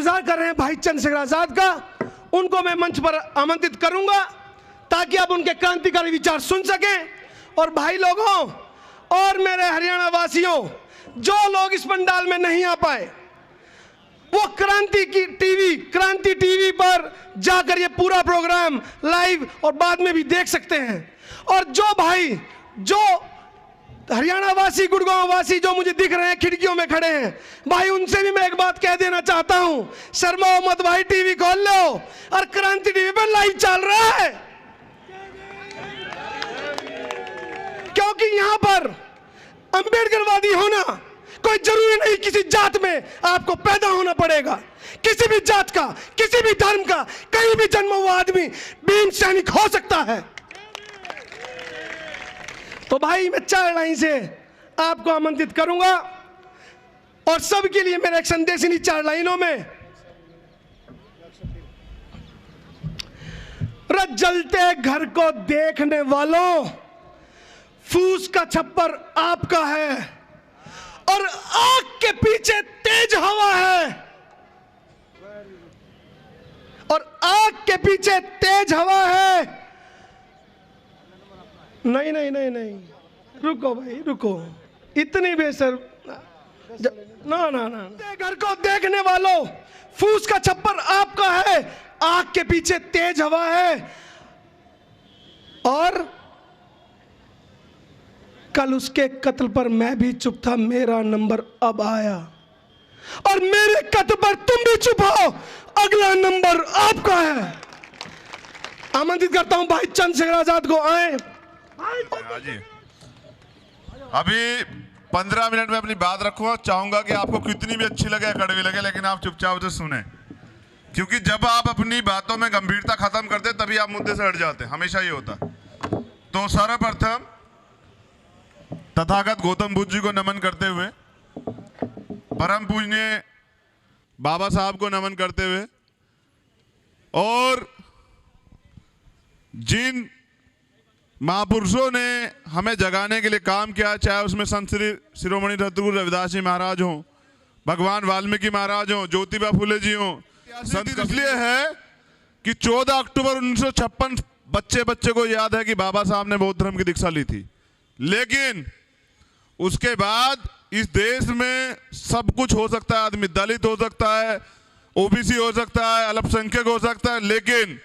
इंतजार कर रहे हैं भाई चंद्रशेखर आजाद का, उनको मैं मंच पर आमंत्रित करूंगा ताकि आप उनके क्रांतिकारी विचार सुन सकें। और भाई लोगों और मेरे हरियाणा वासियों, जो लोग इस पंडाल में नहीं आ पाए वो क्रांति टीवी पर जाकर ये पूरा प्रोग्राम लाइव और बाद में भी देख सकते हैं। और जो भाई, जो हरियाणा वासी, गुड़गांव वासी जो मुझे दिख रहे हैं खिड़कियों में खड़े हैं, भाई उनसे भी मैं एक बात कह देना चाहता हूं, शर्माओ मत भाई, टीवी खोल लो और क्रांति टीवी पर लाइव चल रहा है। क्योंकि यहां पर अंबेडकरवादी होना कोई जरूरी नहीं, किसी जात में आपको पैदा होना पड़ेगा, किसी भी जात का, किसी भी धर्म का, कहीं भी जन्मा हुआ आदमी भीम सैनिक हो सकता है। तो भाई मैं 4 लाइन से आपको आमंत्रित करूंगा और सबके लिए मेरा एक संदेश इन्हीं 4 लाइनों में। जलते घर को देखने वालों, फूस का छप्पर आपका है और आग के पीछे तेज हवा है, और आग के पीछे तेज हवा है। नहीं नहीं नहीं नहीं, रुको भाई रुको, इतनी बेसर ना ना ना। घर को देखने वालों, फूस का छप्पर आपका है, आग के पीछे तेज हवा है। और कल उसके कत्ल पर मैं भी चुप था, मेरा नंबर अब आया, और मेरे कत्ल पर तुम भी चुप हो, अगला नंबर आपका है। आमंत्रित करता हूं भाई चंद्रशेखर आजाद को, आए जी। अभी 15 मिनट में अपनी बात रखूंगा, चाहूंगा कि आपको कितनी भी अच्छी लगे कड़वी लगे, लेकिन आप चुपचाप से सुने, क्योंकि जब आप अपनी बातों में गंभीरता खत्म करते तभी आप मुद्दे से हट जाते, हमेशा ये होता। तो सर्वप्रथम तथागत गौतम बुद्ध जी को नमन करते हुए, परम पूजनीय बाबा साहब को नमन करते हुए, और जिन महापुरुषों ने हमें जगाने के लिए काम किया, चाहे उसमें संत श्री शिरोमणि रत्नगुरु रविदास जी महाराज हों, भगवान वाल्मीकि महाराज हों, ज्योतिबा फुले जी हों। संत इसलिए है कि 14 अक्टूबर 1956 बच्चे को याद है कि बाबा साहब ने बौद्ध धर्म की दीक्षा ली थी, लेकिन उसके बाद इस देश में सब कुछ हो सकता है, आदमी दलित हो सकता है, ओबीसी हो सकता है, अल्पसंख्यक हो सकता है, लेकिन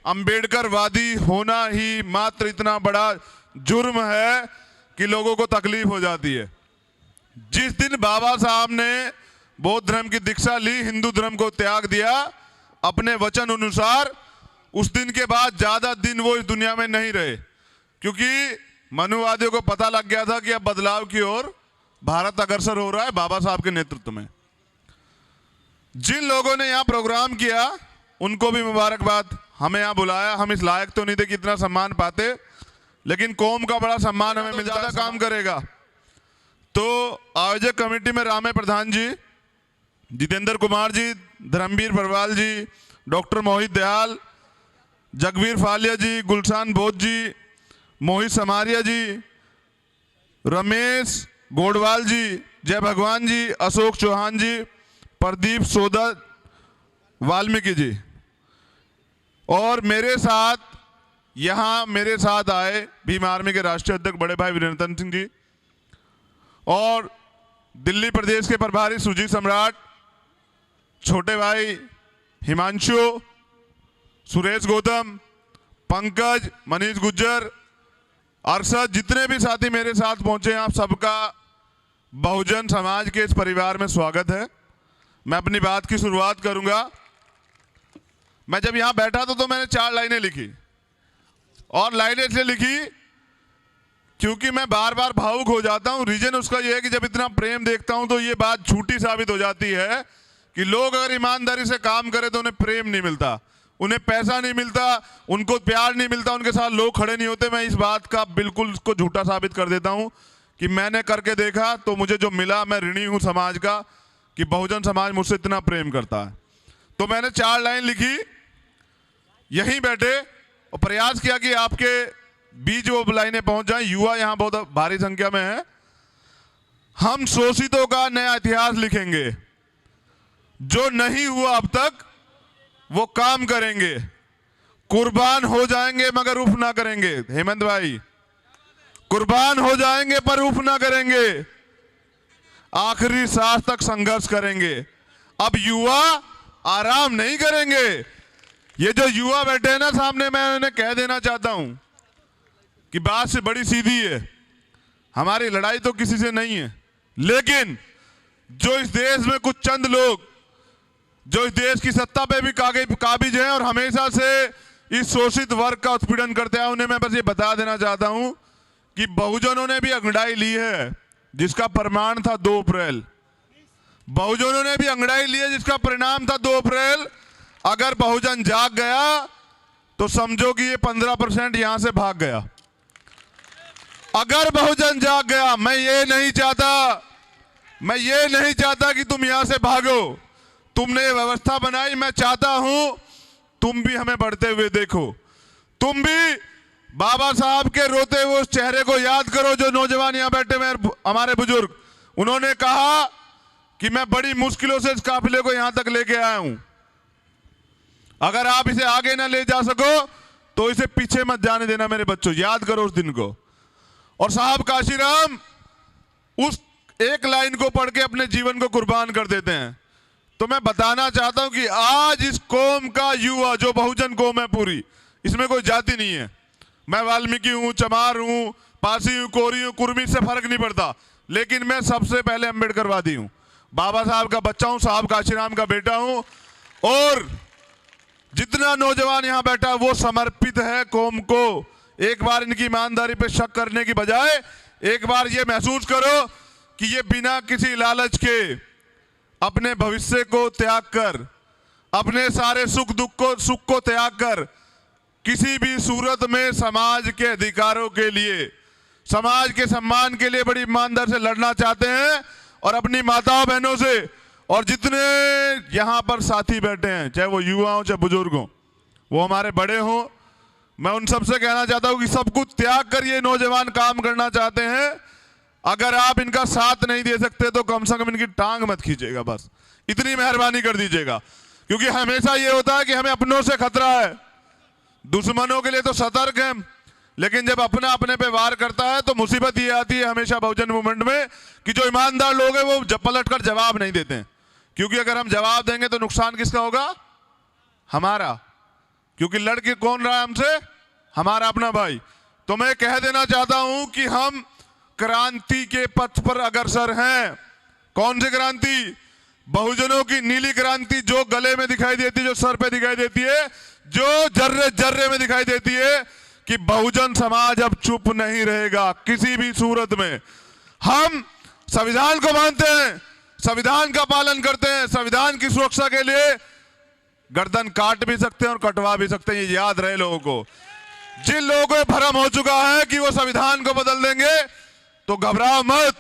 अंबेडकरवादी होना ही मात्र इतना बड़ा जुर्म है कि लोगों को तकलीफ हो जाती है। जिस दिन बाबा साहब ने बौद्ध धर्म की दीक्षा ली, हिंदू धर्म को त्याग दिया अपने वचन अनुसार, उस दिन के बाद ज्यादा दिन वो इस दुनिया में नहीं रहे, क्योंकि मनुवादियों को पता लग गया था कि अब बदलाव की ओर भारत अग्रसर हो रहा है बाबा साहब के नेतृत्व में। जिन लोगों ने यहाँ प्रोग्राम किया उनको भी मुबारकबाद। हमें यहाँ बुलाया, हम इस लायक तो नहीं थे कि इतना सम्मान पाते, लेकिन कौम का बड़ा सम्मान हमें मिल जाता, काम करेगा। तो आयोजक कमेटी में रामे प्रधान जी, जितेंद्र कुमार जी, धर्मवीर बरवाल जी, डॉक्टर मोहित दयाल, जगवीर फालिया जी, गुलशान बोध जी, मोहित समारिया जी, रमेश गोडवाल जी, जय भगवान जी, अशोक चौहान जी, प्रदीप सोदा, वाल्मीकि जी, और मेरे साथ यहाँ मेरे साथ आए भीम आर्मी के राष्ट्रीय अध्यक्ष बड़े भाई वीरेंद्र सिंह जी, और दिल्ली प्रदेश के प्रभारी सुजीत सम्राट, छोटे भाई हिमांशु, सुरेश गौतम, पंकज, मनीष गुज्जर, अरशद, जितने भी साथी मेरे साथ पहुंचे, आप सबका बहुजन समाज के इस परिवार में स्वागत है। मैं अपनी बात की शुरुआत करूंगा। मैं जब यहां बैठा था तो मैंने 4 लाइनें लिखी, और लाइनें इसलिए लिखी क्योंकि मैं बार बार भावुक हो जाता हूं। रीजन उसका यह है कि जब इतना प्रेम देखता हूं तो ये बात झूठी साबित हो जाती है कि लोग अगर ईमानदारी से काम करें तो उन्हें प्रेम नहीं मिलता, उन्हें पैसा नहीं मिलता, उनको प्यार नहीं मिलता, उनके साथ लोग खड़े नहीं होते। मैं इस बात का बिल्कुल उसको झूठा साबित कर देता हूं कि मैंने करके देखा तो मुझे जो मिला, मैं ऋणी हूं समाज का कि बहुजन समाज मुझसे इतना प्रेम करता है। तो मैंने 4 लाइन लिखी, यहीं बैठे और प्रयास किया कि आपके बीच वो लाइनें पहुंच जाएं। युवा यहां बहुत भारी संख्या में है। हम शोषितों का नया इतिहास लिखेंगे, जो नहीं हुआ अब तक वो काम करेंगे, कुर्बान हो जाएंगे मगर उफ ना करेंगे। हेमंत भाई, कुर्बान हो जाएंगे पर उफ ना करेंगे, आखिरी सांस तक संघर्ष करेंगे। अब युवा आराम नहीं करेंगे। ये जो युवा बैठे हैं ना सामने, मैं उन्हें कह देना चाहता हूं कि बात से बड़ी सीधी है, हमारी लड़ाई तो किसी से नहीं है, लेकिन जो इस देश में कुछ चंद लोग जो इस देश की सत्ता पे भी काबिज हैं और हमेशा से इस शोषित वर्ग का उत्पीड़न करते हैं, उन्हें मैं बस ये बता देना चाहता हूं कि बहुजनों ने भी अंगड़ाई ली है जिसका प्रमाण था 2 अप्रैल। बहुजनों ने भी अंगड़ाई ली है जिसका परिणाम था 2 अप्रैल। अगर बहुजन जाग गया तो समझो कि ये 15% यहां से भाग गया। अगर बहुजन जाग गया, मैं ये नहीं चाहता कि तुम यहां से भागो। तुमने ये व्यवस्था बनाई, मैं चाहता हूं तुम भी हमें बढ़ते हुए देखो। तुम भी बाबा साहब के रोते हुए उस चेहरे को याद करो जो नौजवान यहां बैठे हुए हमारे बुजुर्ग, उन्होंने कहा कि मैं बड़ी मुश्किलों से इस काफिले को यहां तक लेके आया हूं। अगर आप इसे आगे ना ले जा सको तो इसे पीछे मत जाने देना मेरे बच्चों, याद करो उस दिन को। और साहब काशीराम उस एक लाइन को पढ़ के अपने जीवन को कुर्बान कर देते हैं। तो मैं बताना चाहता हूं कि आज इस कौम का युवा, जो बहुजन कौम है पूरी, इसमें कोई जाति नहीं है। मैं वाल्मीकि हूं, चमार हूं, पारसी हूं, कोरी हूं, कुर्मी से फर्क नहीं पड़ता, लेकिन मैं सबसे पहले अम्बेडकरवादी हूं, बाबा साहब का बच्चा हूं, साहब काशीराम का बेटा हूं। और जितना नौजवान यहां बैठा वो समर्पित है कौम को। एक बार इनकी ईमानदारी पे शक करने की बजाय एक बार ये महसूस करो कि ये बिना किसी लालच के अपने भविष्य को त्याग कर, अपने सारे सुख को त्याग कर किसी भी सूरत में समाज के अधिकारों के लिए, समाज के सम्मान के लिए बड़ी ईमानदारी से लड़ना चाहते हैं। और अपनी माताओं बहनों से, और जितने यहां पर साथी बैठे हैं, चाहे वो युवा हो चाहे बुजुर्ग हो, वो हमारे बड़े हो, मैं उन सबसे कहना चाहता हूं कि सब कुछ त्याग कर ये नौजवान काम करना चाहते हैं। अगर आप इनका साथ नहीं दे सकते तो कम से कम इनकी टांग मत खींचेगा, बस इतनी मेहरबानी कर दीजिएगा। क्योंकि हमेशा ये होता है कि हमें अपनों से खतरा है, दुश्मनों के लिए तो सतर्क हैं, लेकिन जब अपना अपने पे वार करता है तो मुसीबत ये आती है हमेशा बहुजन मूवमेंट में कि जो ईमानदार लोग हैं वो पलट कर जवाब नहीं देते हैं। क्योंकि अगर हम जवाब देंगे तो नुकसान किसका होगा? हमारा। क्योंकि लड़के कौन रहा है हमसे? हमारा अपना भाई। तो मैं कह देना चाहता हूं कि हम क्रांति के पथ पर अग्रसर हैं। कौन सी क्रांति? बहुजनों की नीली क्रांति, जो गले में दिखाई देती है, जो सर पे दिखाई देती है, जो जर्रे जर्रे में दिखाई देती है कि बहुजन समाज अब चुप नहीं रहेगा किसी भी सूरत में। हम संविधान को मानते हैं, संविधान का पालन करते हैं, संविधान की सुरक्षा के लिए गर्दन काट भी सकते हैं और कटवा भी सकते हैं। ये याद रहे लोगों को। जिन लोगों को भ्रम हो चुका है कि वो संविधान को बदल देंगे, तो घबराओ मत।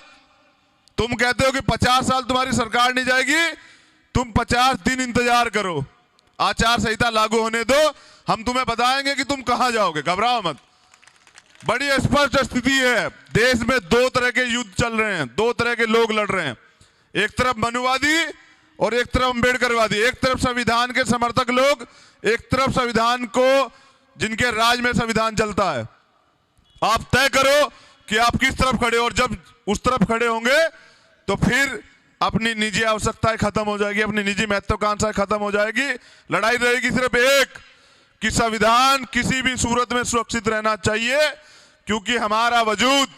तुम कहते हो कि 50 साल तुम्हारी सरकार नहीं जाएगी, तुम 50 दिन इंतजार करो, आचार संहिता लागू होने दो, हम तुम्हें बताएंगे कि तुम कहां जाओगे। घबराओ मत। बड़ी स्पष्ट स्थिति है। देश में 2 तरह के युद्ध चल रहे हैं, 2 तरह के लोग लड़ रहे हैं। एक तरफ मनुवादी और एक तरफ अम्बेडकरवादी। एक तरफ संविधान के समर्थक लोग, एक तरफ संविधान को जिनके राज में संविधान चलता है। आप तय करो कि आप किस तरफ खड़े हो, और जब उस तरफ खड़े होंगे तो फिर अपनी निजी आवश्यकताएं खत्म हो जाएगी, अपनी निजी महत्वाकांक्षाएं खत्म हो जाएगी। लड़ाई रहेगी सिर्फ एक कि संविधान किसी भी सूरत में सुरक्षित रहना चाहिए, क्योंकि हमारा वजूद,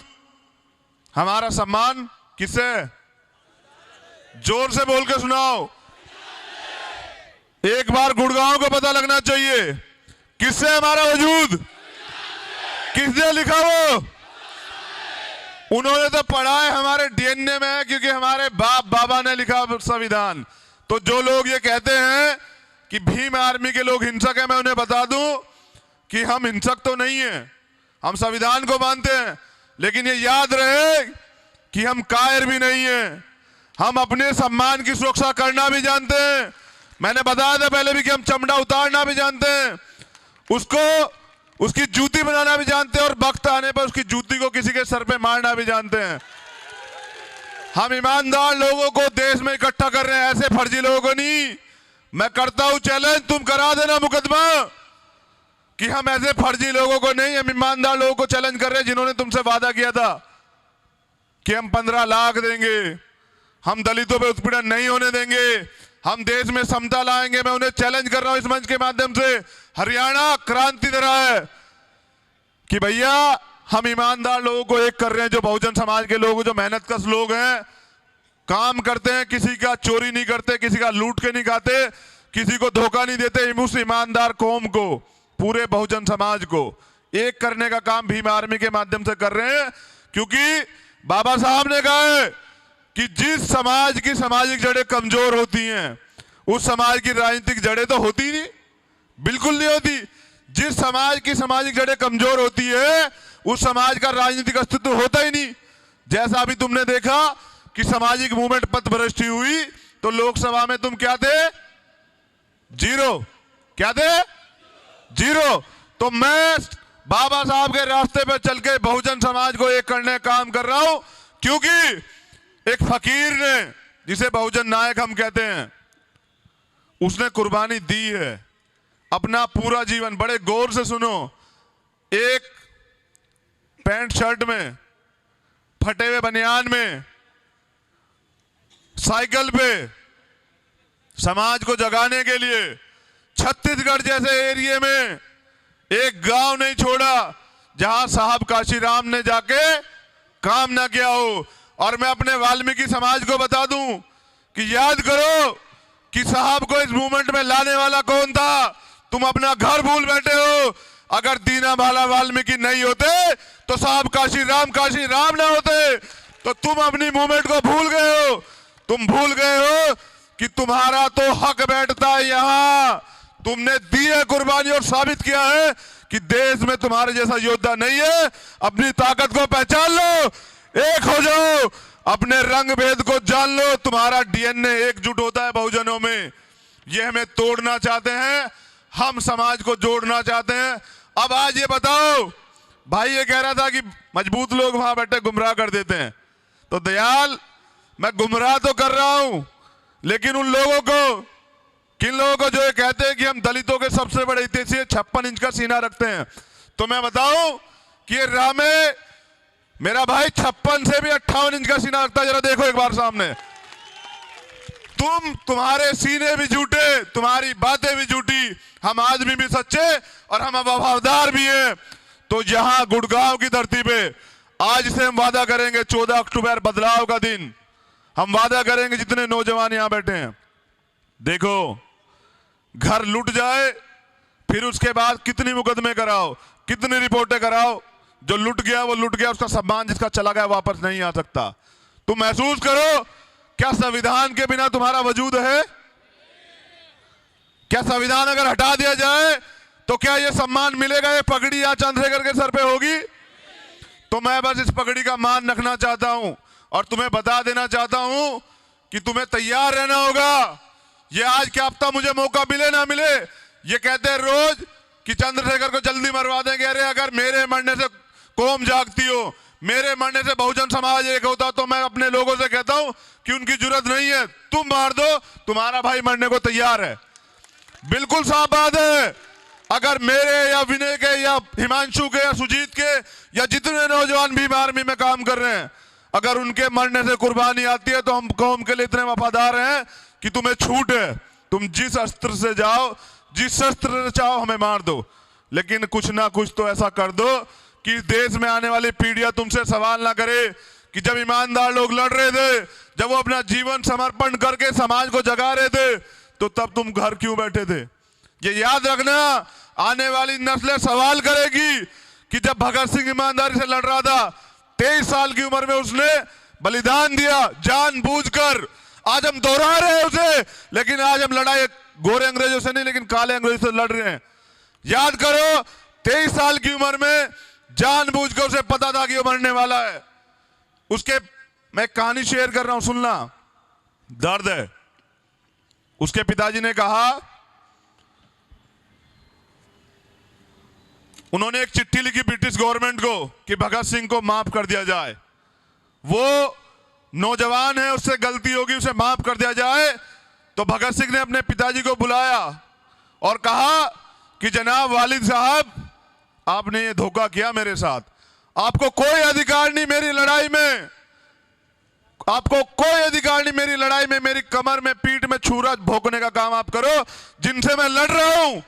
हमारा सम्मान किससे? जोर से बोल के सुनाओ। एक बार गुड़गांव को पता लगना चाहिए किससे हमारा वजूद? किसने लिखा वो? उन्होंने तो पढ़ा है, हमारे डीएनए में है, क्योंकि हमारे बाप बाबा ने लिखा संविधान। तो जो लोग ये कहते हैं कि भीम आर्मी के लोग हिंसक हैं, मैं उन्हें बता दूं कि हम हिंसक तो नहीं हैं, हम संविधान को मानते हैं। लेकिन ये याद रहे कि हम कायर भी नहीं हैं, हम अपने सम्मान की सुरक्षा करना भी जानते हैं। मैंने बताया था पहले भी कि हम चमड़ा उतारना भी जानते हैं, उसकी जूती बनाना भी जानते हैं, और वक्त आने पर उसकी जूती को किसी के सर पे मारना भी जानते हैं। हम ईमानदार लोगों को देश में इकट्ठा कर रहे हैं, ऐसे फर्जी लोगों को नहीं। मैं करता हूं चैलेंज, तुम करा देना मुकदमा कि हम ऐसे फर्जी लोगों को नहीं, हम ईमानदार लोगों को चैलेंज कर रहे हैं जिन्होंने तुमसे वादा किया था कि हम 15 लाख देंगे, हम दलितों पे उत्पीड़न नहीं होने देंगे, हम देश में समता लाएंगे। मैं उन्हें चैलेंज कर रहा हूं इस मंच के माध्यम से। हरियाणा क्रांति दे रहा है कि भैया हम ईमानदार लोगों को एक कर रहे हैं, जो बहुजन समाज के लोग, जो मेहनत कश लोग हैं, काम करते हैं, किसी का चोरी नहीं करते, किसी का लूट के नहीं खाते, किसी को धोखा नहीं देते। उस ईमानदार कौम को, पूरे बहुजन समाज को एक करने का काम भीम आर्मी के माध्यम से कर रहे हैं, क्योंकि बाबा साहब ने कहा है कि जिस समाज की सामाजिक जड़ें कमजोर होती हैं उस समाज की राजनीतिक जड़ें तो होती नहीं, बिल्कुल नहीं होती। जिस समाज की सामाजिक जड़ें कमजोर होती है उस समाज का राजनीतिक अस्तित्व होता ही नहीं। जैसा अभी तुमने देखा कि सामाजिक मूवमेंट पथभ्रष्टि हुई तो लोकसभा में तुम क्या थे? जीरो। क्या थे? जीरो। तो मैं बाबा साहब के रास्ते पे चल के बहुजन समाज को एक करने का काम कर रहा हूं, क्योंकि एक फकीर ने, जिसे बहुजन नायक हम कहते हैं, उसने कुर्बानी दी है अपना पूरा जीवन। बड़े गौर से सुनो, एक पैंट शर्ट में, फटे हुए बनियान में, साइकिल पे समाज को जगाने के लिए छत्तीसगढ़ जैसे एरिया में एक गांव नहीं छोड़ा जहां साहब काशीराम ने जाके काम ना किया हो। और मैं अपने वाल्मीकि समाज को बता दूं कि याद करो कि साहब को इस मूवमेंट में लाने वाला कौन था। तुम अपना घर भूल बैठे हो। अगर दीनामाला वाल्मीकि नहीं होते तो साहब काशीराम ना होते। तो तुम अपनी मूवमेंट को भूल गए हो। तुम भूल गए हो कि तुम्हारा तो हक बैठता है यहां। तुमने दी है कुर्बानी और साबित किया है कि देश में तुम्हारे जैसा योद्धा नहीं है। अपनी ताकत को पहचान लो, एक हो जाओ, अपने रंग भेद को जान लो। तुम्हारा डीएनए एकजुट होता है बहुजनों में। ये हमें तोड़ना चाहते हैं, हम समाज को जोड़ना चाहते हैं। अब आज ये बताओ, भाई ये कह रहा था कि मजबूत लोग वहां बैठे गुमराह कर देते हैं। तो दयाल, मैं गुमराह तो कर रहा हूं, लेकिन उन लोगों को, किन लोगों को जो ये कहते हैं कि हम दलितों के सबसे बड़े हितैषी 56 इंच का सीना रखते हैं, तो मैं बताऊं कि ये रामे मेरा भाई 56 से भी 58 इंच का सीना रखता है। जरा देखो एक बार सामने। तुम्हारे सीने भी झूठे, तुम्हारी बातें भी झूठी, हम आदमी भी सच्चे और हम वफादार भी हैं। तो यहां गुड़गांव की धरती पे आज से हम वादा करेंगे, 14 अक्टूबर बदलाव का दिन, हम वादा करेंगे जितने नौजवान यहां बैठे हैं, देखो घर लूट जाए फिर उसके बाद कितनी मुकदमे कराओ, कितनी रिपोर्टें कराओ, जो लुट गया वो लुट गया, उसका सम्मान जिसका चला गया वापस नहीं आ सकता। तुम महसूस करो, क्या संविधान के बिना तुम्हारा वजूद है? क्या संविधान अगर हटा दिया जाए तो क्या ये सम्मान मिलेगा? ये पगड़ी या चंद्रशेखर के सर पे होगी? तो मैं बस इस पगड़ी का मान रखना चाहता हूं और तुम्हें बता देना चाहता हूं कि तुम्हें तैयार रहना होगा। ये आज क्या पता मुझे मौका मिले ना मिले। ये कहते हैं रोज कि चंद्रशेखर को जल्दी मरवा देंगे। अरे अगर मेरे मरने से कौम जागती हो, मेरे मरने से बहुजन समाज एक होता, तो मैं अपने लोगों से कहता हूं कि उनकी जरूरत नहीं है, तुम मार दो, तुम्हारा भाई मरने को तैयार है। बिल्कुल साफ बात है। अगर मेरे या विनय के या हिमांशु के या सुजीत के या जितने नौजवान भीम आर्मी में काम कर रहे हैं, अगर उनके मरने से कुर्बानी आती है तो हम कौम के लिए इतने वफादार हैं कि तुम्हें छूट है। तुम जिस अस्त्र से जाओ, जिस शस्त्र से चाहो हमें मार दो, लेकिन कुछ ना कुछ तो ऐसा कर दो कि देश में आने वाली पीढ़ियां तुमसे सवाल ना करे कि जब ईमानदार लोग लड़ रहे थे, जब वो अपना जीवन समर्पण करके समाज को जगा रहे थे, तो तब तुम घर क्यों बैठे थे? ये याद रखना, आने वाली नस्लें सवाल करेगी कि जब भगत सिंह ईमानदारी से लड़ रहा था, 23 साल की उम्र में उसने बलिदान दिया जानबूझकर। आज हम दोहरा रहे हैं उसे, लेकिन आज हम लड़ाई गोरे अंग्रेजों से नहीं, लेकिन काले अंग्रेजों से लड़ रहे हैं। याद करो, 23 साल की उम्र में जानबूझकर उसे पता था कि वो मरने वाला है। उसके, मैं कहानी शेयर कर रहा हूं, सुनना, दर्द है। उसके पिताजी ने कहा, उन्होंने एक चिट्ठी लिखी ब्रिटिश गवर्नमेंट को कि भगत सिंह को माफ कर दिया जाए। वो नौजवान है, उससे गलती होगी, उसे माफ कर दिया जाए। तो भगत सिंह ने अपने पिताजी को बुलाया और कहा कि जनाब वालिद साहब, आपने ये धोखा किया मेरे साथ, आपको कोई अधिकार नहीं मेरी लड़ाई में, आपको कोई अधिकार नहीं मेरी लड़ाई में, मेरी कमर में पीठ में छुरा भोंकने का काम आप करो। जिनसे मैं लड़ रहा हूं,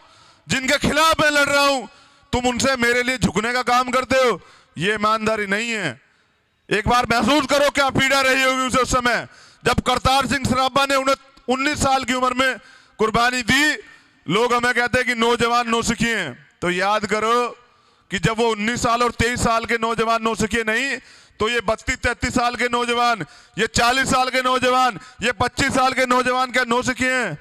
जिनके खिलाफ मैं लड़ रहा हूं, तुम उनसे मेरे लिए झुकने का काम करते हो, ये ईमानदारी नहीं है। एक बार महसूस करो क्या पीड़ा रही होगी उसे उस समय जब करतार सिंह सराभा ने 19 साल की उम्र में कुर्बानी दी। लोग हमें कहते हैं कि नौजवान नौसिखी हैं, तो याद करो कि जब वो 19 साल और 23 साल के नौजवान नौसिखी नहीं, तो ये 32-33 साल के नौजवान, ये 40 साल के नौजवान, ये 25 साल के नौजवान क्या नौसिखी हैं?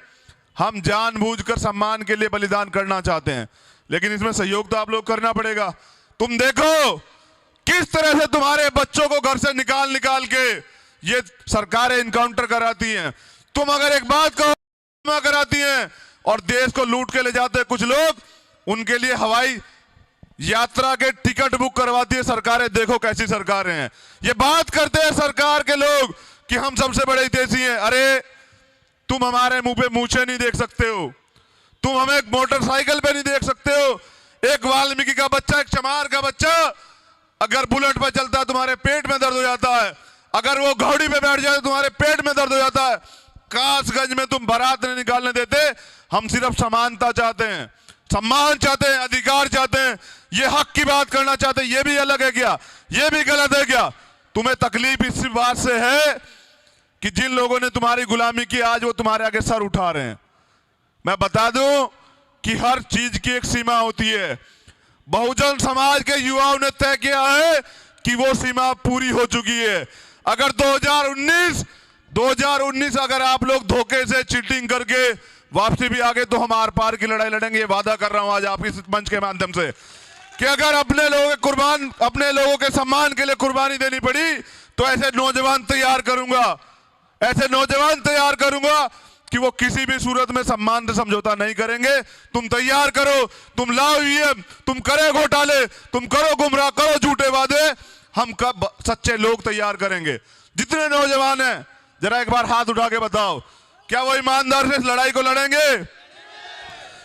हम जानबूझकर सम्मान के लिए बलिदान करना चाहते हैं, लेकिन इसमें सहयोग तो आप लोग करना पड़ेगा। तुम देखो किस तरह से तुम्हारे बच्चों को घर से निकाल निकाल के ये सरकारें इनकाउंटर कराती हैं। तुम अगर एक बात कहो कराती हैं और देश को लूट के ले जाते हैं कुछ लोग, उनके लिए हवाई यात्रा के टिकट बुक करवाती है सरकारें। देखो कैसी सरकारें हैं। ये बात करते हैं सरकार के लोग कि हम सबसे बड़े हितैषी हैं। अरे तुम हमारे मुंह पे मूछें नहीं देख सकते हो, तुम हमें एक मोटरसाइकिल पे नहीं देख सकते हो। एक वाल्मीकि का बच्चा, एक चमार का बच्चा अगर बुलेट पे चलता है तुम्हारे पेट में दर्द हो जाता है, अगर वो घोड़ी पे बैठ जाए तो तुम्हारे पेट में दर्द हो जाता है। कासगंज में तुम बारात नहीं निकालने देते। हम सिर्फ समानता चाहते हैं, सम्मान चाहते हैं, अधिकार चाहते हैं, ये हक की बात करना चाहते हैं। ये भी अलग है क्या? ये भी गलत है क्या? तुम्हें तकलीफ इस बात से है कि जिन लोगों ने तुम्हारी गुलामी की आज वो तुम्हारे आगे सर उठा रहे हैं। मैं बता दूं कि हर चीज की एक सीमा होती है। बहुजन समाज के युवाओं ने तय किया है कि वो सीमा पूरी हो चुकी है। अगर 2019 अगर आप लोग धोखे से चीटिंग करके वापसी भी आ गए तो हम आर पार की लड़ाई लड़ेंगे। ये वादा कर रहा हूं आज आप इस मंच के माध्यम से कि अगर अपने लोगों के सम्मान के लिए कुर्बानी देनी पड़ी तो ऐसे नौजवान तैयार करूंगा, ऐसे नौजवान तैयार करूंगा कि वो किसी भी सूरत में सम्मान से समझौता नहीं करेंगे। तुम तैयार करो, तुम लाओ ईवीएम, तुम करे घोटाले, तुम करो गुमराह, करो झूठे वादे, हम कब सच्चे लोग तैयार करेंगे। जितने नौजवान हैं जरा एक बार हाथ उठा के बताओ, क्या वो ईमानदार से इस लड़ाई को लड़ेंगे?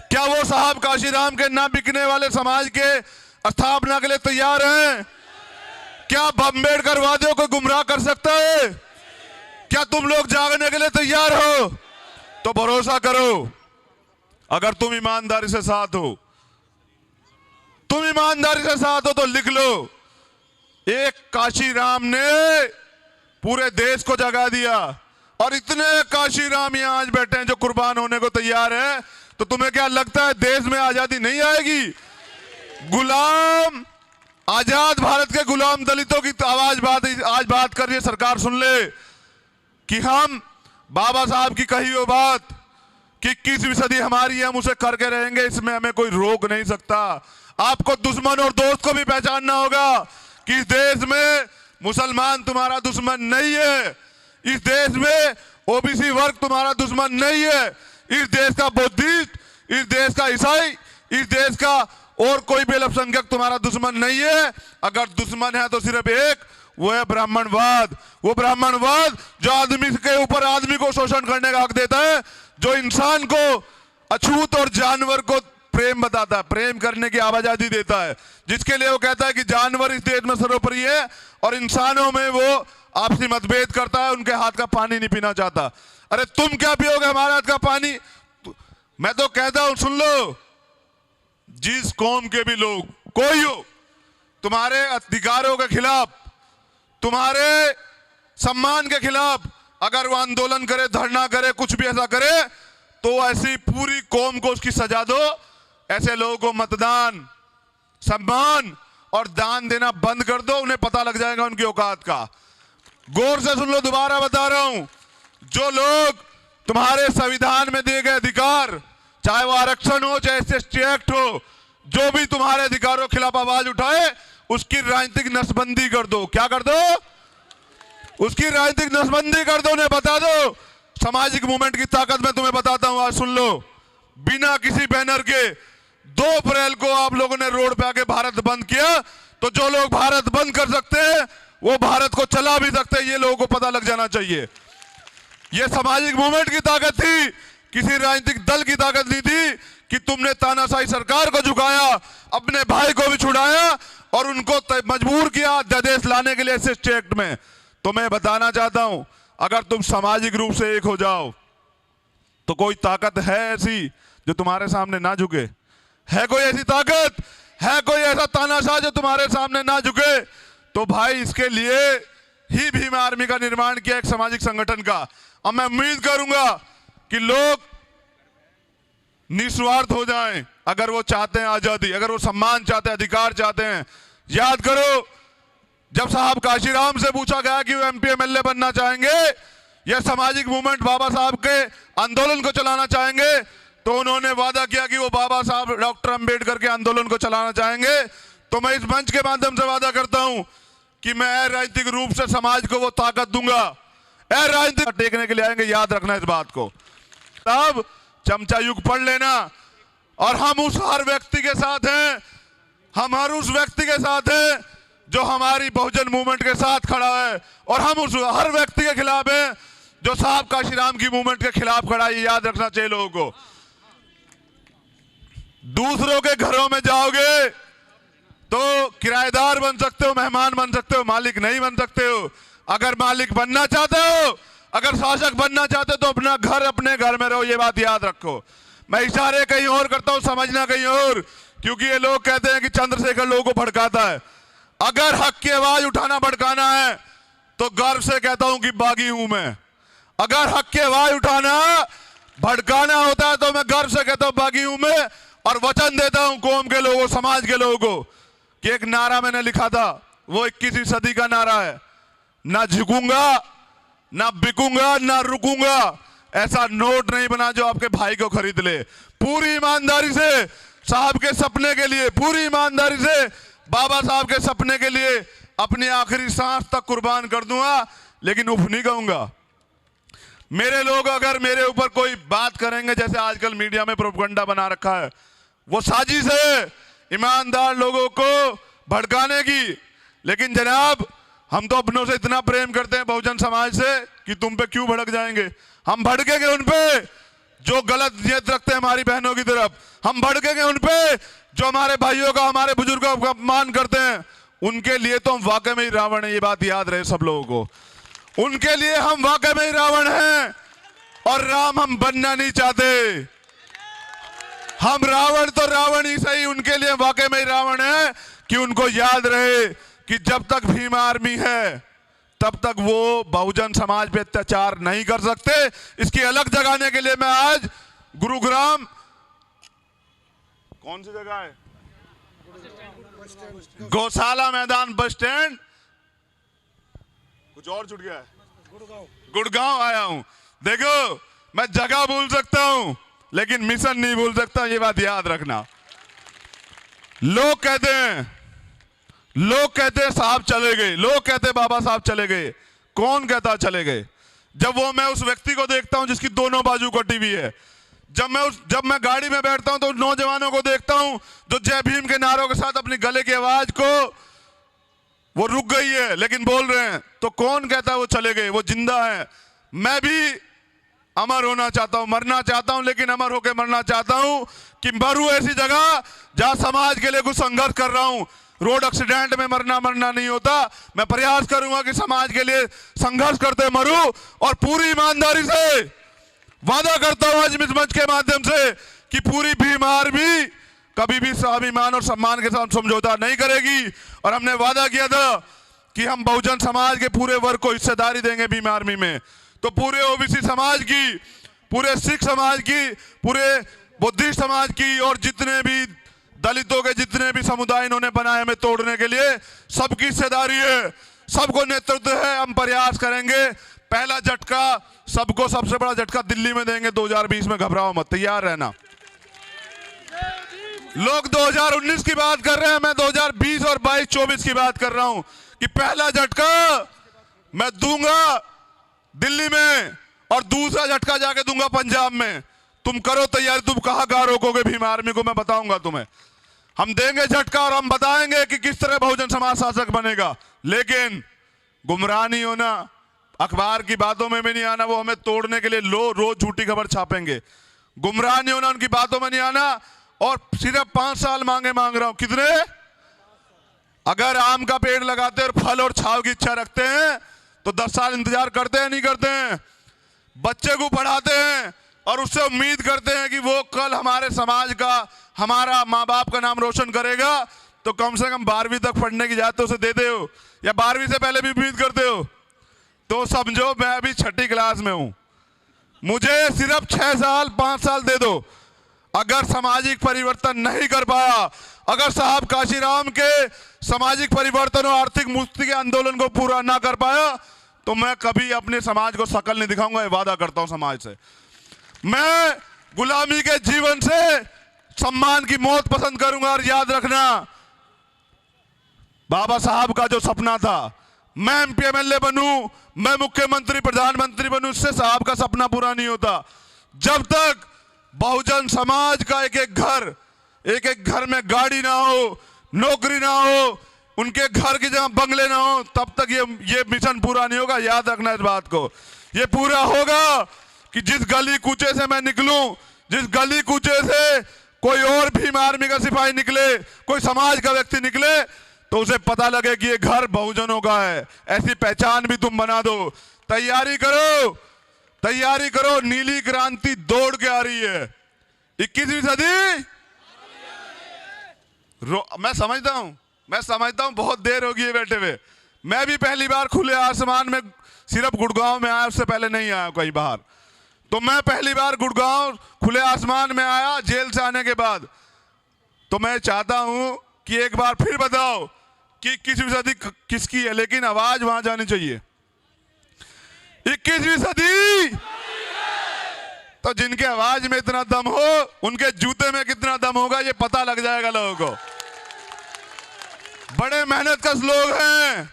क्या वो साहब काशीराम के ना बिकने वाले समाज के स्थापना के लिए तैयार हैं? क्या अम्बेडकर वादियों को गुमराह कर सकता है? क्या तुम लोग जागने के लिए तैयार हो? तो भरोसा करो, अगर तुम ईमानदारी से साथ हो, तुम ईमानदारी से साथ हो तो लिख लो, एक काशीराम ने पूरे देश को जगा दिया और इतने काशीराम यहां आज बैठे हैं जो कुर्बान होने को तैयार है। तो तुम्हें क्या लगता है देश में आजादी नहीं आएगी? गुलाम आजाद भारत के गुलाम दलितों की आवाज आज बात कर रही है। सरकार सुन ले कि हम बाबा साहब की कही वो बात कि 21वीं सदी हमारी है, हम उसे करके रहेंगे, इसमें हमें कोई रोक नहीं सकता। आपको दुश्मन और दोस्त को भी पहचानना होगा कि इस देश में मुसलमान तुम्हारा दुश्मन नहीं है, इस देश में ओबीसी वर्ग तुम्हारा दुश्मन नहीं है, इस देश का बुद्धिस्ट, इस देश का ईसाई, इस देश का और कोई भी अल्पसंख्यक तुम्हारा दुश्मन नहीं है। अगर दुश्मन है तो सिर्फ एक, वो है ब्राह्मणवाद। वो ब्राह्मणवाद जो आदमी के ऊपर आदमी को शोषण करने का हक देता है, जो इंसान को अछूत और जानवर को प्रेम बताता है, प्रेम करने की आवाजादी देता है, जिसके लिए वो कहता है कि जानवर इस देश में सर्वोपरि है और इंसानों में वो आपसी मतभेद करता है, उनके हाथ का पानी नहीं पीना चाहता। अरे तुम क्या पियोगे हमारे हाथ का पानी? मैं तो कहता हूं सुन लो, जिस कौम के भी लोग कोई हो, तुम्हारे अधिकारों के खिलाफ, तुम्हारे सम्मान के खिलाफ अगर वो आंदोलन करे, धरना करे, कुछ भी ऐसा करे, तो ऐसी पूरी कौम को उसकी सजा दो। ऐसे लोगों को मतदान, सम्मान और दान देना बंद कर दो, उन्हें पता लग जाएगा उनकी औकात का। गौर से सुन लो, दोबारा बता रहा हूं, जो लोग तुम्हारे संविधान में दिए गए अधिकार, चाहे वो आरक्षण हो, चाहे एससी एक्ट हो, जो भी तुम्हारे अधिकारों के खिलाफ आवाज उठाए उसकी राजनीतिक नसबंदी कर दो। क्या कर दो? उसकी राजनीतिक नसबंदी कर दो, उन्हें बता दो। सामाजिक मूवमेंट की ताकत मैं तुम्हें बताता हूं, आज सुन लो। बिना किसी बैनर के 2 अप्रैल को आप लोगों ने रोड पे आके भारत बंद किया, तो जो लोग भारत बंद कर सकते हैं वो भारत को चला भी सकते हैं, ये लोगों को पता लग जाना चाहिए। ये सामाजिक मूवमेंट की ताकत थी, किसी राजनीतिक दल की ताकत नहीं थी कि तुमने तानाशाही सरकार को झुकाया, अपने भाई को भी छुड़ाया और उनको मजबूर किया अध्यादेश लाने के लिए एससी एक्ट में। तो मैं बताना चाहता हूं, अगर तुम सामाजिक रूप से एक हो जाओ तो कोई ताकत है ऐसी जो तुम्हारे सामने ना झुके? है कोई ऐसी ताकत? है कोई ऐसा तानाशाह जो तुम्हारे सामने ना झुके? तो भाई इसके लिए ही भीम आर्मी का निर्माण किया, एक सामाजिक संगठन का। अब मैं उम्मीद करूंगा कि लोग निस्वार्थ हो जाएं, अगर वो चाहते हैं आजादी, अगर वो सम्मान चाहते हैं, अधिकार चाहते हैं। याद करो, जब साहब काशीराम से पूछा गया कि वो एमपी एमएलए बनना चाहेंगे या सामाजिक मूवमेंट बाबा साहब के आंदोलन को चलाना चाहेंगे, तो उन्होंने वादा किया कि वो बाबा साहब डॉक्टर अंबेडकर के आंदोलन को चलाना चाहेंगे। तो मैं इस मंच के माध्यम से वादा करता हूं कि मैं राजनीतिक रूप से समाज को वो ताकत दूंगा। राजनीतिक टेकने के लिए आएंगे, याद रखना इस बात को। तब चमचा युग पढ़ लेना, और हम उस हर व्यक्ति के साथ हैं, हम हर उस व्यक्ति के साथ हैं जो हमारी बहुजन मूवमेंट के साथ खड़ा है, और हम उस हर व्यक्ति के खिलाफ हैं जो साहब काशीराम की मूवमेंट के खिलाफ खड़ा है। याद रखना चाहिए लोगों को। दूसरों के घरों में जाओगे तो किराएदार बन सकते हो, मेहमान बन सकते हो, मालिक नहीं बन सकते हो। अगर मालिक बनना चाहते हो, अगर शासक बनना चाहते हो, तो अपना घर अपने घर में रहो, ये बात याद रखो। मैं इशारे कहीं और करता हूं, समझना कहीं और, क्योंकि ये लोग कहते हैं कि चंद्रशेखर लोगों को भड़काता है। अगर हक की आवाज उठाना भड़काना है तो गर्व से कहता हूं कि बागी हूं मैं। अगर हक की आवाज उठाना भड़काना होता है तो मैं गर्व से कहता हूं बागी हूं मैं, और वचन देता हूं कौम के लोगों, समाज के लोगों को कि एक नारा मैंने लिखा था, वो 21वीं सदी का नारा है, ना झुकूंगा, ना बिकूंगा, ना रुकूंगा। ऐसा नोट नहीं बना जो आपके भाई को खरीद ले। पूरी ईमानदारी से साहब के सपने के लिए, पूरी ईमानदारी से बाबा साहब के सपने के लिए अपनी आखिरी सांस तक कुर्बान कर दूंगा, लेकिन उफ नहीं कहूंगा। मेरे लोग अगर मेरे ऊपर कोई बात करेंगे, जैसे आजकल मीडिया में प्रोपगंडा बना रखा है, वो साजिश है ईमानदार लोगों को भड़काने की। लेकिन जनाब, हम तो अपनों से इतना प्रेम करते हैं बहुजन समाज से कि तुम पे क्यों भड़क जाएंगे? हम भड़केंगे उन पे जो गलत नियत रखते हैं हमारी बहनों की तरफ। हम भड़केंगे उन पे जो हमारे भाइयों का, हमारे बुजुर्गों का अपमान करते हैं। उनके लिए तो हम वाकई में ही रावण है, ये बात याद रहे सब लोगों को। उनके लिए हम वाकई में ही रावण हैं, और राम हम बनना नहीं चाहते। हम रावण तो रावण ही सही, उनके लिए वाकई में ही रावण है कि उनको याद रहे कि जब तक भीम आर्मी है तब तक वो बहुजन समाज पे अत्याचार नहीं कर सकते। इसकी अलग जगाने के लिए मैं आज गुरुग्राम, कौन सी जगह है, गौशाला मैदान बस स्टैंड, कुछ और छूट गया है, गुड़गांव आया हूं। देखो, मैं जगह भूल सकता हूं लेकिन मिशन नहीं भूल सकता, ये बात याद रखना। लोग कहते हैं साहब चले गए, लोग कहते हैं बाबा साहब चले गए। कौन कहता चले गए? जब मैं उस व्यक्ति को देखता हूं जिसकी दोनों बाजू कटी हुई है, जब मैं गाड़ी में बैठता हूं तो नौजवानों को देखता हूं जो जय भीम के नारों के साथ अपनी गले की आवाज को, वो रुक गई है लेकिन बोल रहे हैं। तो कौन कहता है वो चले गए? वो जिंदा है। मैं भी अमर होना चाहता हूं, मरना चाहता हूं, लेकिन अमर होकर मरना चाहता हूं कि मरूं ऐसी जगह जहां समाज के लिए कुछ संघर्ष कर रहा हूं। रोड एक्सीडेंट में मरना नहीं होता। मैं प्रयास करूंगा कि समाज के लिए संघर्ष करते मरूं, और पूरी ईमानदारी से वादा करता हूं आज इस मंच के माध्यम से कि पूरी भीम आर्मी कभी भी स्वाभिमान और सम्मान के साथ समझौता नहीं करेगी। और हमने वादा किया था कि हम बहुजन समाज के पूरे वर्ग को हिस्सेदारी देंगे भीम आर्मी में। तो पूरे ओबीसी समाज की, पूरे सिख समाज की, पूरे बुद्धिस्ट समाज की, और जितने भी दलितों के जितने भी समुदाय इन्होंने बनाए हमें तोड़ने के लिए, सबकी हिस्सेदारी है, सबको नेतृत्व है। हम प्रयास करेंगे। पहला झटका सबको, सबसे बड़ा झटका दिल्ली में देंगे 2020 में। घबराओ मत, तैयार रहना। लोग 2019 की बात कर रहे हैं, मैं 2020 और 22-24 की बात कर रहा हूं कि पहला झटका मैं दूंगा दिल्ली में, और दूसरा झटका जाके दूंगा पंजाब में। तुम करो तैयारी। तुम कहां गा रोकोगे भीम आर्मी को, मैं बताऊंगा तुम्हें। हम देंगे झटका और हम बताएंगे कि किस तरह बहुजन समाज शासक बनेगा। लेकिन गुमराह नहीं होना, अखबार की बातों में भी नहीं आना, वो हमें तोड़ने के लिए रोज झूठी खबर छापेंगे। गुमराह नहीं होना, उनकी बातों में नहीं आना। और सिर्फ 5 साल मांग रहा हूं। कितने? अगर आम का पेड़ लगाते और फल और छाव की इच्छा रखते हैं तो 10 साल इंतजार करते हैं, नहीं करते हैं? बच्चे को पढ़ाते हैं और उससे उम्मीद करते हैं कि वो कल हमारे समाज का, हमारा माँ बाप का नाम रोशन करेगा, तो कम से कम 12वीं तक पढ़ने की इजाजत उसे देते हो, या 12वीं से पहले भी उम्मीद करते हो? तो समझो मैं अभी 6ठी क्लास में हूं, मुझे सिर्फ 6 साल 5 साल दे दो। अगर सामाजिक परिवर्तन नहीं कर पाया, अगर साहब काशीराम के सामाजिक परिवर्तन और आर्थिक मुक्ति के आंदोलन को पूरा ना कर पाया, तो मैं कभी अपने समाज को शकल नहीं दिखाऊंगा। ये वादा करता हूं समाज से। मैं गुलामी के जीवन से सम्मान की मौत पसंद करूंगा। और याद रखना, बाबा साहब का जो सपना था, मैं एमपी एमएलए बनूं, मैं मुख्यमंत्री प्रधानमंत्री बनूं, इससे साहब का सपना पूरा नहीं होता। जब तक बहुजन समाज का एक एक घर में गाड़ी ना हो, नौकरी ना हो, उनके घर की जगह बंगले ना हो, तब तक ये मिशन पूरा नहीं होगा। याद रखना इस बात को। ये पूरा होगा कि जिस गली कूचे से मैं निकलूं, जिस गली कूचे से कोई और भीम आर्मी का सिपाही निकले, कोई समाज का व्यक्ति निकले, तो उसे पता लगे कि ये घर बहुजनों का है। ऐसी पहचान भी तुम बना दो। तैयारी करो, तैयारी करो, नीली क्रांति दौड़ के आ रही है। 21वीं सदी मैं समझता हूं बहुत देर होगी है बैठे हुए। मैं भी पहली बार खुले आसमान में सिर्फ गुड़गांव में आया, उससे पहले नहीं आया कहीं बाहर। तो मैं पहली बार गुड़गांव खुले आसमान में आया जेल से आने के बाद। तो मैं चाहता हूं कि एक बार फिर बताओ कि 21वीं सदी किसकी है, लेकिन आवाज वहां जानी चाहिए। 21वीं सदी तो जिनके आवाज में इतना दम हो, उनके जूते में कितना दम होगा ये पता लग जाएगा लोगों को। बड़े मेहनत कश लोग हैं,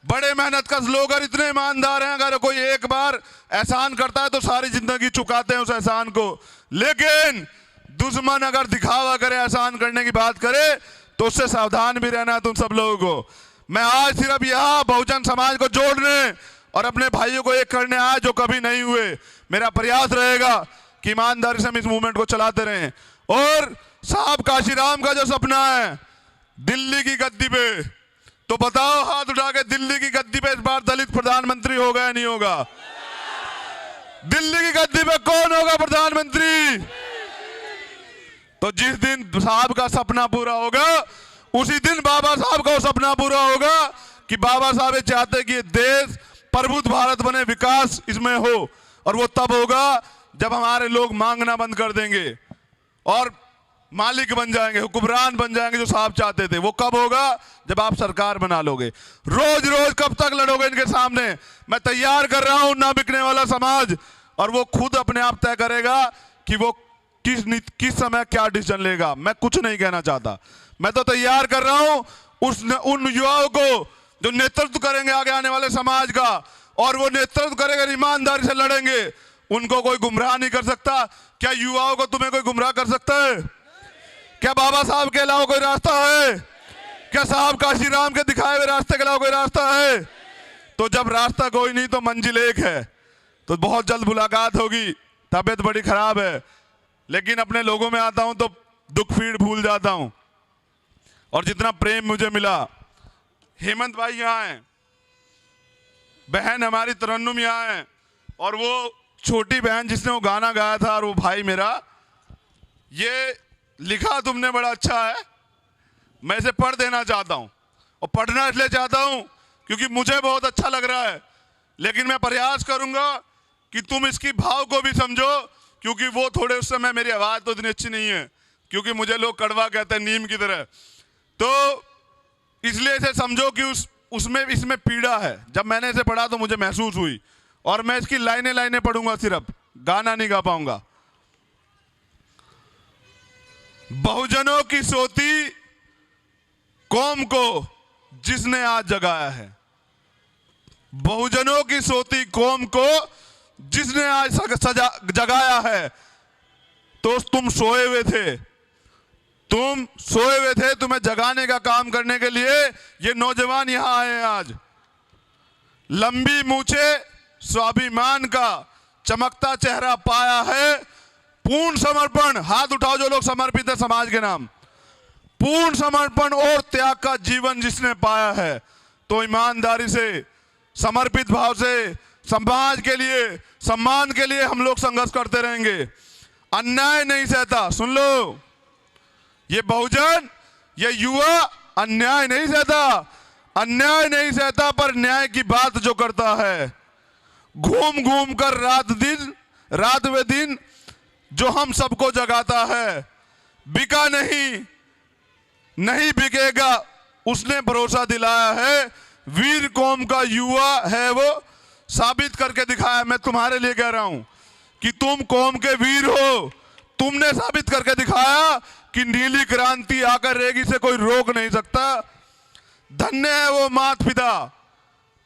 बड़े मेहनत कश लोग और इतने ईमानदार हैं। अगर कोई एक बार एहसान करता है तो सारी जिंदगी चुकाते हैं उस एहसान को। लेकिन दुश्मन अगर दिखावा करे, एहसान करने की बात करे, तो उससे सावधान भी रहना है तुम सब लोगों को। मैं आज सिर्फ यहाँ बहुजन समाज को जोड़ने और अपने भाइयों को एक करने आया जो कभी नहीं हुए। मेरा प्रयास रहेगा कि ईमानदारी से हम इस मूवमेंट को चलाते रहें। और साहब काशीराम का जो सपना है दिल्ली की गद्दी पे, तो बताओ हाथ उठा के, दिल्ली की गद्दी पे इस बार दलित प्रधानमंत्री होगा या नहीं होगा? दिल्ली की गद्दी पे कौन होगा प्रधानमंत्री? तो जिस दिन साहब का सपना पूरा होगा, उसी दिन बाबा साहब का सपना पूरा होगा कि बाबा साहब ये चाहते कि ये देश प्रबुद्ध भारत बने, विकास इसमें हो। और वो तब होगा जब हमारे लोग मांगना बंद कर देंगे और मालिक बन जाएंगे, हुक्मरान बन जाएंगे, जो साहब चाहते थे। वो कब होगा? जब आप सरकार बना लोगे। रोज रोज कब तक लड़ोगे इनके सामने? मैं तैयार कर रहा हूं ना बिकने वाला समाज, और वो खुद अपने आप तय करेगा कि वो किस समय क्या डिसीजन लेगा। मैं कुछ नहीं कहना चाहता। मैं तो तैयार कर रहा हूं उन युवाओं को जो नेतृत्व करेंगे आगे आने वाले समाज का, और वो नेतृत्व करेंगे, ईमानदारी से लड़ेंगे। उनको कोई गुमराह नहीं कर सकता। क्या युवाओं को तुम्हें कोई गुमराह कर सकता है? क्या बाबा साहब के अलावा कोई रास्ता है? क्या साहब काशीराम के दिखाए हुए रास्ते के अलावा कोई रास्ता है? तो जब रास्ता कोई नहीं तो मंजिल एक है। तो बहुत जल्द मुलाकात होगी। तबीयत बड़ी खराब है, लेकिन अपने लोगों में आता हूं तो दुख पीड़ भूल जाता हूं। और जितना प्रेम मुझे मिला, हेमंत भाई यहाँ हैं, बहन हमारी तरन्नुम यहाँ है, और वो छोटी बहन जिसने वो गाना गाया था, और वो भाई मेरा, ये लिखा तुमने बड़ा अच्छा है। मैं इसे पढ़ देना चाहता हूं, और पढ़ना इसलिए चाहता हूं क्योंकि मुझे बहुत अच्छा लग रहा है। लेकिन मैं प्रयास करूंगा कि तुम इसकी भाव को भी समझो, क्योंकि वो थोड़े उस समय मेरी आवाज तो इतनी अच्छी नहीं है, क्योंकि मुझे लोग कड़वा कहते हैं नीम की तरह। तो इसलिए इसे समझो कि इसमें पीड़ा है। जब मैंने इसे पढ़ा तो मुझे महसूस हुई, और मैं इसकी लाइनें लाइनें पढ़ूंगा, सिर्फ गाना नहीं गा पाऊंगा। बहुजनों की सोती कौम को जिसने आज जगाया है, बहुजनों की सोती कौम को जिसने आज जगाया है। तो तुम सोए हुए थे, तुम्हें जगाने का काम करने के लिए ये नौजवान यहां आए हैं आज। लंबी मूछे स्वाभिमान का चमकता चेहरा पाया है। पूर्ण समर्पण, हाथ उठाओ जो लोग समर्पित है समाज के नाम। पूर्ण समर्पण और त्याग का जीवन जिसने पाया है, तो ईमानदारी से, समर्पित भाव से समाज के लिए, सम्मान के लिए हम लोग संघर्ष करते रहेंगे। अन्याय नहीं सहता, सुन लो, ये बहुजन, ये युवा अन्याय नहीं सहता, अन्याय नहीं सहता, पर न्याय की बात जो करता है, घूम घूम कर रात व दिन जो हम सबको जगाता है, बिका नहीं बिकेगा उसने भरोसा दिलाया है। वीर कौम का युवा है वो, साबित करके दिखाया। मैं तुम्हारे लिए कह रहा हूं कि तुम कौम के वीर हो। तुमने साबित करके दिखाया कि नीली क्रांति आकर रहेगी, से कोई रोक नहीं सकता। धन्य है वो माता पिता,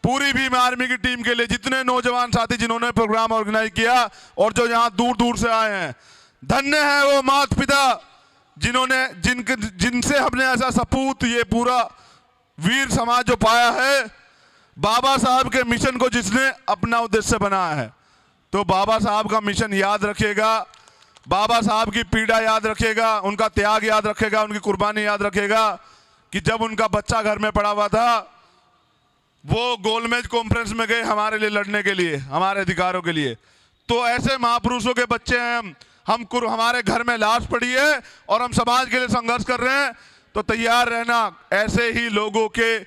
पूरी भीम आर्मी की टीम के लिए जितने नौजवान साथी जिन्होंने प्रोग्राम ऑर्गेनाइज किया और जो यहां दूर दूर से आए हैं। धन्य है वो माता पिता जिनसे हमने ऐसा सपूत, ये पूरा वीर समाज जो पाया है। बाबा साहब के मिशन को जिसने अपना उद्देश्य बनाया है, तो बाबा साहब का मिशन याद रखेगा, बाबा साहब की पीड़ा याद रखेगा, उनका त्याग याद रखेगा, उनकी कुर्बानी याद रखेगा कि जब उनका बच्चा घर में पड़ा हुआ था, वो गोलमेज कॉन्फ्रेंस में गए हमारे लिए लड़ने के लिए, हमारे अधिकारों के लिए। तो ऐसे महापुरुषों के बच्चे हैं हम हमारे घर में लाश पड़ी है और हम समाज के लिए संघर्ष कर रहे हैं, तो तैयार रहना। ऐसे ही लोगों के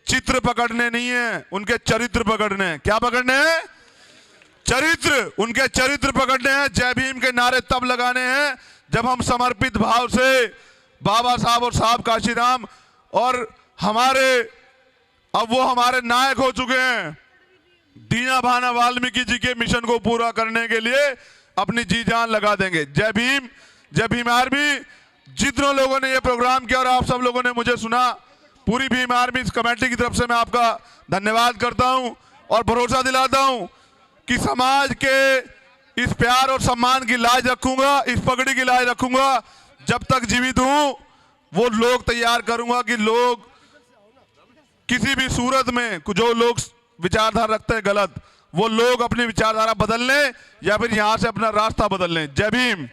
चित्र पकड़ने नहीं है, उनके चरित्र पकड़ने हैं। क्या पकड़ने हैं? चरित्र। उनके चरित्र पकड़ने हैं। जय भीम के नारे तब लगाने हैं जब हम समर्पित भाव से बाबा साहब और साहब काशीराम और अब वो हमारे नायक हो चुके हैं, दीना भाना वाल्मीकि जी के मिशन को पूरा करने के लिए अपनी जी जान लगा देंगे। जय भीम आर्मी। जितने लोगों ने ये प्रोग्राम किया और आप सब लोगों ने मुझे सुना, पूरी भीम आर्मी कमेटी की तरफ से मैं आपका धन्यवाद करता हूं और भरोसा दिलाता हूं कि समाज के इस प्यार और सम्मान की लाज रखूंगा, इस पगड़ी की लाज रखूंगा। जब तक जीवित हूं वो लोग तैयार करूंगा कि लोग किसी भी सूरत में जो लोग विचारधारा रखते हैं गलत, वो लोग अपनी विचारधारा बदल लें या फिर यहां से अपना रास्ता बदल लें। जय भीम।